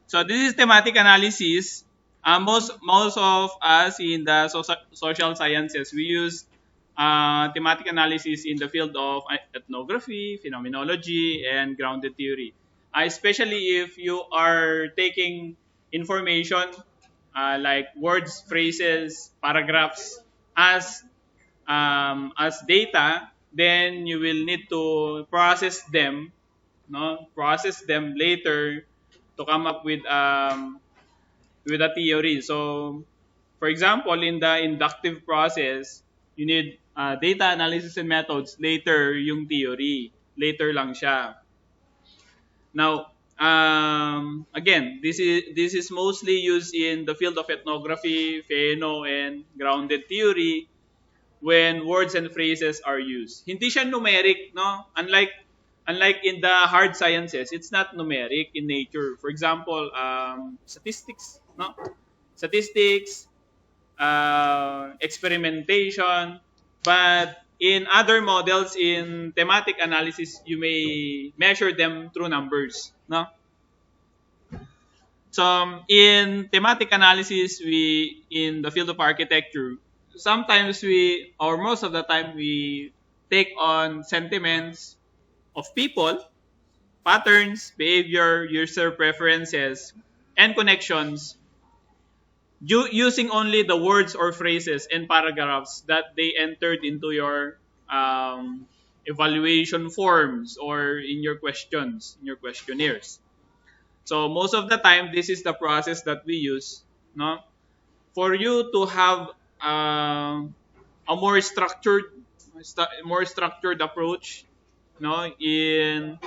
So this is thematic analysis. Most of us in the social sciences, we use thematic analysis in the field of ethnography, phenomenology, and grounded theory. Especially if you are taking information like words, phrases, paragraphs as data, then you will need to process them, no? Process them later to come up with a theory. So, for example, in the inductive process, you need data analysis and methods. Later, yung theory. Later lang siya. Now, again, this is mostly used in the field of ethnography, pheno, and grounded theory when words and phrases are used. Hindi siya numeric, no? Unlike in the hard sciences, it's not numeric in nature. For example, statistics, no? Statistics, experimentation, but in other models in thematic analysis, you may measure them through numbers, no? So in thematic analysis, we in the field of architecture, sometimes we or most of the time we take on sentiments of people, patterns, behavior, user preferences, and connections using only the words or phrases and paragraphs that they entered into your evaluation forms or in your questions, in your questionnaires. So most of the time, this is the process that we use, no? For you to have a more structured approach, no, in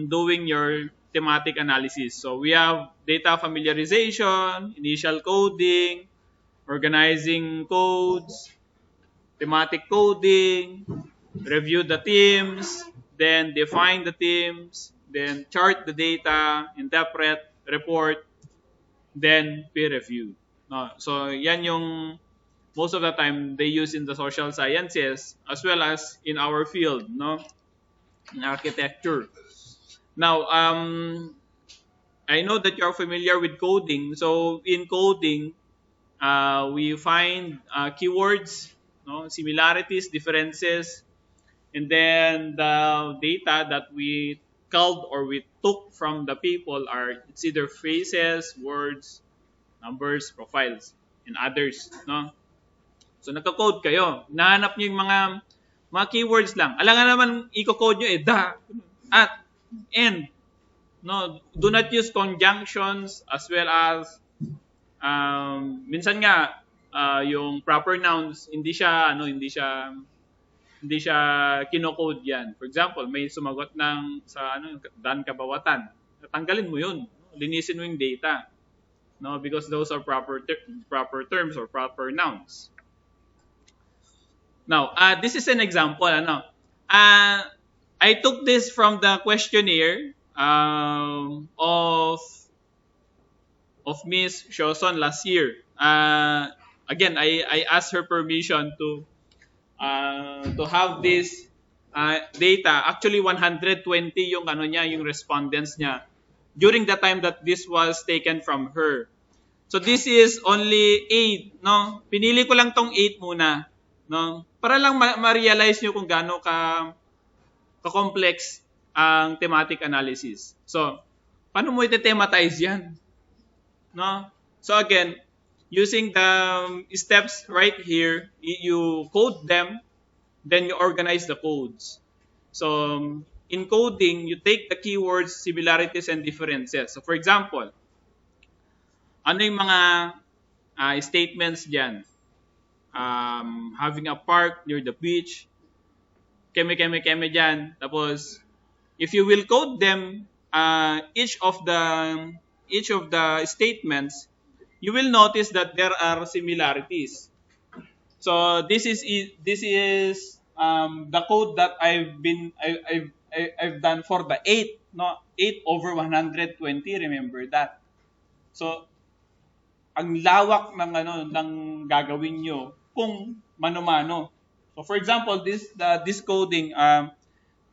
doing your thematic analysis. So we have data familiarization, initial coding, organizing codes, thematic coding, review the themes, then define the themes, then chart the data, interpret, report, then peer review. No, so yan yung most of the time they use in the social sciences as well as in our field, no, in architecture. Now, I know that you're familiar with coding. So in coding, we find keywords, no, similarities, differences, and then the data that we culled or we took from the people are it's either phrases, words, numbers, profiles, and others, no? So nagko-code kayo. Nahanap niyo yung mga keywords lang. Alangan naman i-code niyo at, and. No, do not use conjunctions as well as minsan nga yung proper nouns hindi siya kino-code yan. For example, may sumagot sa Dan Kabawatan. Tanggalin mo 'yun. Linisin mo yung data. No, because those are proper terms or proper nouns. Now, this is an example I took this from the questionnaire of Miss Shoson last year. Again, I asked her permission to have this data. Actually, 120 yung yung respondents niya during the time that this was taken from her. So this is only 8, no? Pinili ko lang tong 8 muna, no? Para lang ma-realize niyo kung gaano ka-complex ang thematic analysis. So, paano mo ite-thematize yan? No? So again, using the steps right here, you code them, then you organize the codes. So, in coding, you take the keywords, similarities, and differences. So, for example, ano yung mga statements dyan? Having a park near the beach, keme dyan. Tapos, if you will code them, each of the statements, you will notice that there are similarities. So this is the code that I've done for the 8, no, 8 over 120. Remember that. So ang lawak ng gagawin nyo kung mano-mano. So for example, this coding,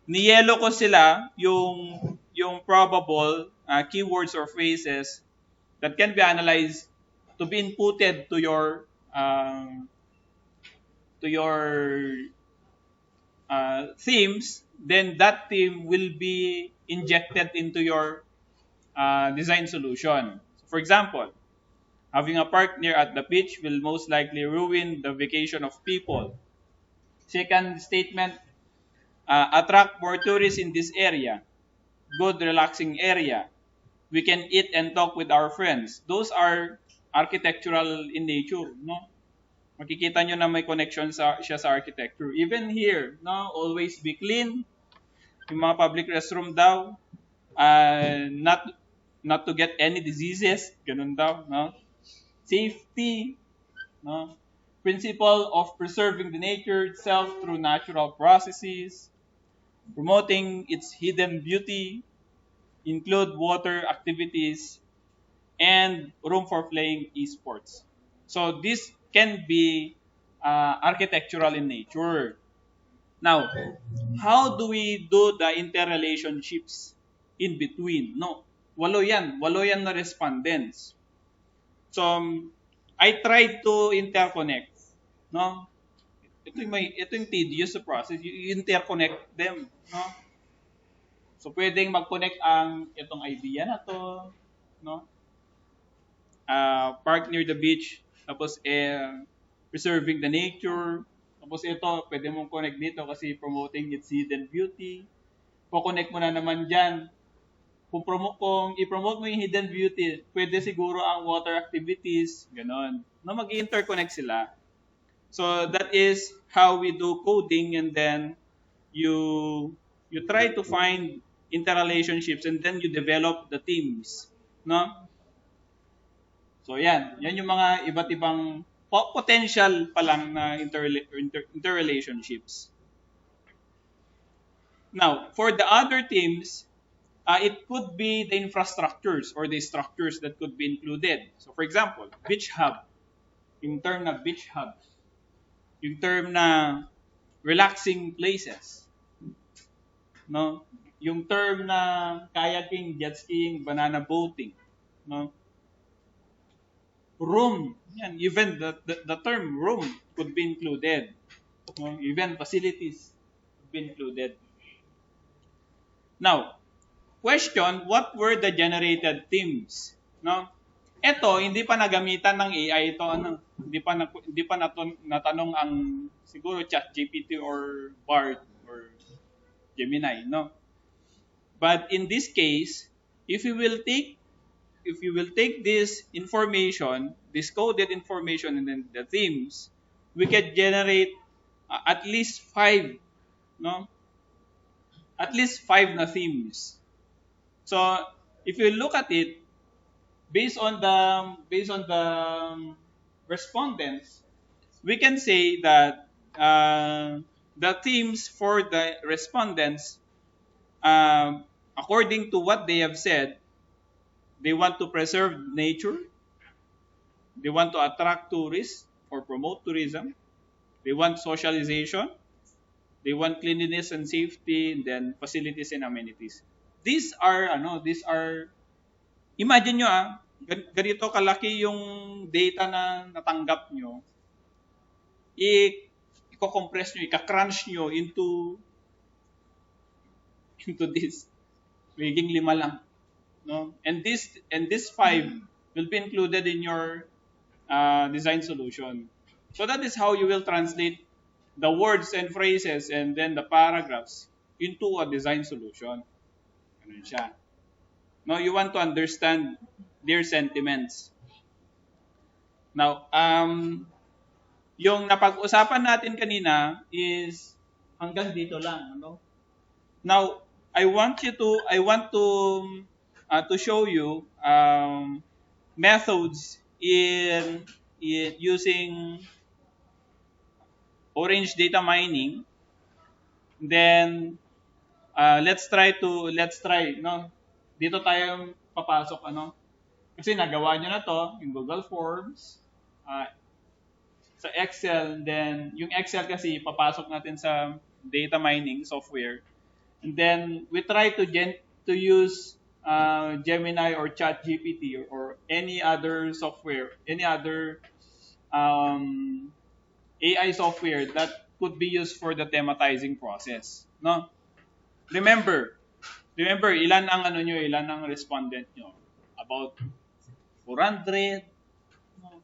niyelo ko sila yung probable keywords or phrases that can be analyzed to be inputted to your themes, then that theme will be injected into your design solution. For example, having a park near at the beach will most likely ruin the vacation of people. Second statement, attract more tourists in this area. Good relaxing area. We can eat and talk with our friends. Those are architectural in nature, no? Makikita nyo na may connection siya sa architecture. Even here, no, always be clean. Yung mga public restroom daw, not not to get any diseases, ganun daw, no? Safety, no? Principle of preserving the nature itself through natural processes, promoting its hidden beauty, include water activities, and room for playing esports. So this can be architectural in nature. Now, how do we do the interrelationships in between? No, walo yan na respondents. So, I tried to interconnect, no? Ito yung tedious sa process. You interconnect them, no? So, pwedeng mag-connect ang itong idea na to, no? Park near the beach, tapos preserving the nature, tapos ito, pwede mong connect dito kasi promoting its hidden beauty. Ko-connect mo na naman dyan. Kung i-promote mo yung hidden beauty, pwede siguro ang water activities, ganon. No, mag-interconnect sila. So that is how we do coding, and then you try to find interrelationships, and then you develop the teams, no? So yan yung mga iba't ibang potential pa lang na interrelationships. Now, for the other teams, it could be the infrastructures or the structures that could be included. So for example, beach hub. Yung term na beach hub. Yung term na relaxing places. No? Yung term na kayaking, jet skiing, banana boating. No? Room. Yan, even the term room could be included. No? Even facilities could be included. Now, question, what were the generated themes? No? Ito, hindi pa nagamitan ng AI ito. Ano? Hindi pa natanong ang siguro ChatGPT or Bard or Gemini, no? But in this case, if you will take this information, this coded information, and then the themes, we can generate at least 5, no? At least 5 na themes. So, if you look at it, based on the respondents, we can say that the themes for the respondents, according to what they have said, they want to preserve nature, they want to attract tourists or promote tourism, they want socialization, they want cleanliness and safety, and then facilities and amenities. These are imagine nyo ganito kalaki yung data na natanggap nyo, i-compress nyo, i-crunch nyo into this. Magiging 5 lang. No? And this 5 will be included in your design solution. So that is how you will translate the words and phrases and then the paragraphs into a design solution. Ganun siya. No, you want to understand their sentiments. Now, yung napag-usapan natin kanina is hanggang dito lang, ano? Now, I want to show you methods in using Orange data mining. Then let's try, no? Dito tayo papasok, ano? Kasi nagawa nyo na to in Google Forms, sa Excel, and then yung Excel kasi papasok natin sa data mining software. And then we try to use Gemini or ChatGPT or any other software, any other um, AI software that could be used for the thematizing process. No? Remember, ilan ang ano nyo, ilan ang respondent nyo? About 400. No?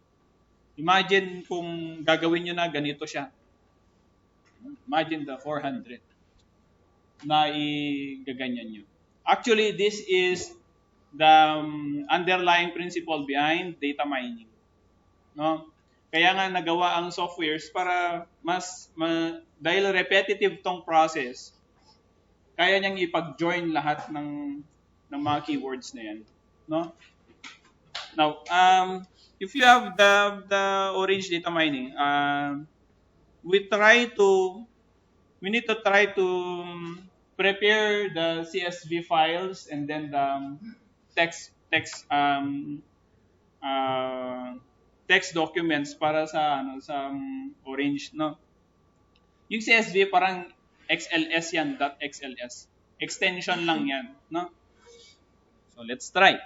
Imagine kung gagawin nyo na ganito siya. Imagine the 400 na igaganyan nyo. Actually, this is the underlying principle behind data mining. No? Kaya nga nagawa ang softwares para dahil repetitive tong process, kaya niyang ipag-join lahat ng mga keywords na yan. No? Now, if you have the orange data mining, we need to try to prepare the CSV files and then the uh, text documents para sa orange, no. Yung CSV parang XLS yan, .xls. Extension lang yan, no. So let's try.